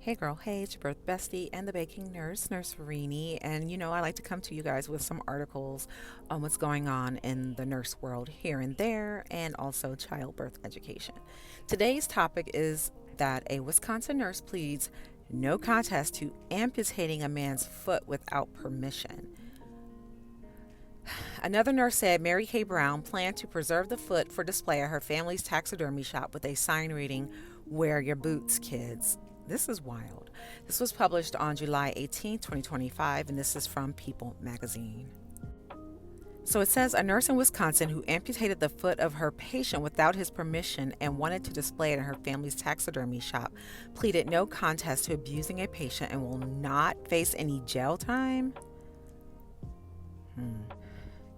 Hey girl, hey, it's your birth bestie and the baking nurse, Nurse Farini. And I like to come to you guys with some articles on what's going on in the nurse world here and there, and also childbirth education. Today's topic is that a Wisconsin nurse pleads no contest to amputating a man's foot without permission. Another nurse said Mary Kay Brown planned to preserve the foot for display at her family's taxidermy shop with a sign reading, "Wear your boots, kids." This is wild. This was published on July 18, 2025, and this is from People magazine. So it says a nurse in Wisconsin who amputated the foot of her patient without his permission and wanted to display it in her family's taxidermy shop pleaded no contest to abusing a patient and will not face any jail time.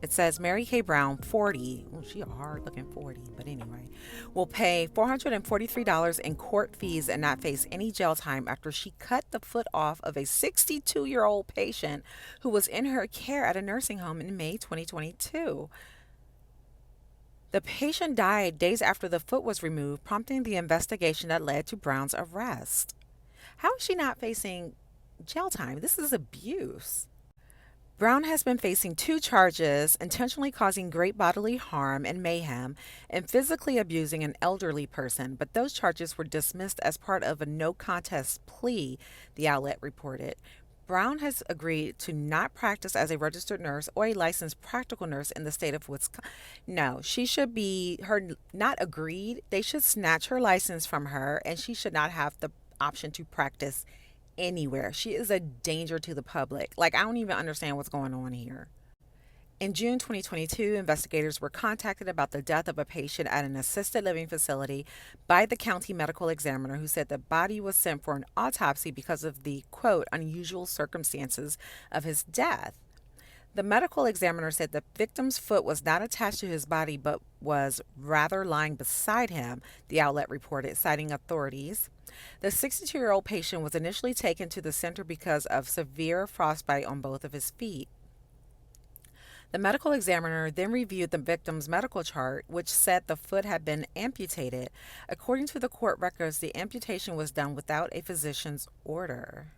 It says Mary Kay Brown, 40, she a hard looking 40, but anyway, will pay $443 in court fees and not face any jail time after she cut the foot off of a 62-year-old patient who was in her care at a nursing home in May 2022. The patient died days after the foot was removed, prompting the investigation that led to Brown's arrest. How is she not facing jail time? This is abuse. Brown has been facing two charges: intentionally causing great bodily harm and mayhem, and physically abusing an elderly person, but those charges were dismissed as part of a no contest plea, the outlet reported. Brown has agreed to not practice as a registered nurse or a licensed practical nurse in the state of Wisconsin. No, she should be, her not agreed, they should snatch her license from her, and she should not have the option to practice anywhere. She is a danger to the public. Like, I don't even understand what's going on here. In June 2022, investigators were contacted about the death of a patient at an assisted living facility by the county medical examiner, who said the body was sent for an autopsy because of the, quote, unusual circumstances of his death. The medical examiner said the victim's foot was not attached to his body but was rather lying beside him, the outlet reported, citing authorities. The 62-year-old patient was initially taken to the center because of severe frostbite on both of his feet. The medical examiner then reviewed the victim's medical chart, which said the foot had been amputated. According to the court records, the amputation was done without a physician's order.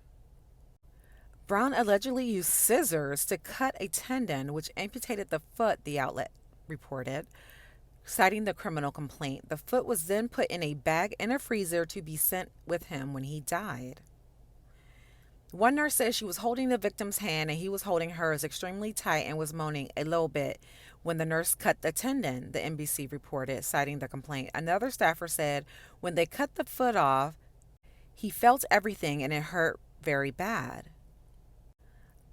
Brown allegedly used scissors to cut a tendon, which amputated the foot, the outlet reported, citing the criminal complaint. The foot was then put in a bag in a freezer to be sent with him when he died. One nurse says she was holding the victim's hand and he was holding hers extremely tight and was moaning a little bit when the nurse cut the tendon, the NBC reported, citing the complaint. Another staffer said when they cut the foot off, he felt everything and it hurt very bad.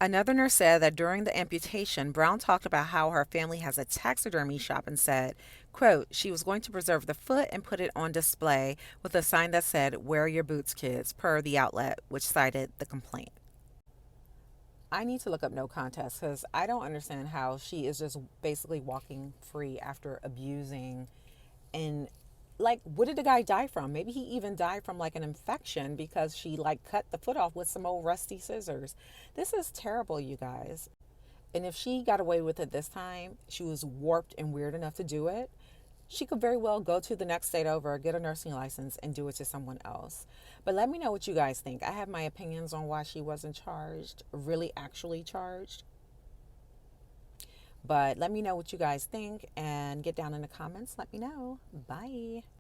Another nurse said that during the amputation, Brown talked about how her family has a taxidermy shop and said, quote, she was going to preserve the foot and put it on display with a sign that said, "Wear your boots, kids," per the outlet, which cited the complaint. I need to look up no contest because I don't understand how she is just basically walking free after abusing. And like, what did the guy die from? Maybe he even died from like an infection because she like cut the foot off with some old rusty scissors. This is terrible, you guys. And if she got away with it this time, she was warped and weird enough to do it. She could very well go to the next state over, get a nursing license, and do it to someone else. But let me know what you guys think. I have my opinions on why she wasn't charged, really actually charged. But let me know what you guys think and get down in the comments. Let me know. Bye.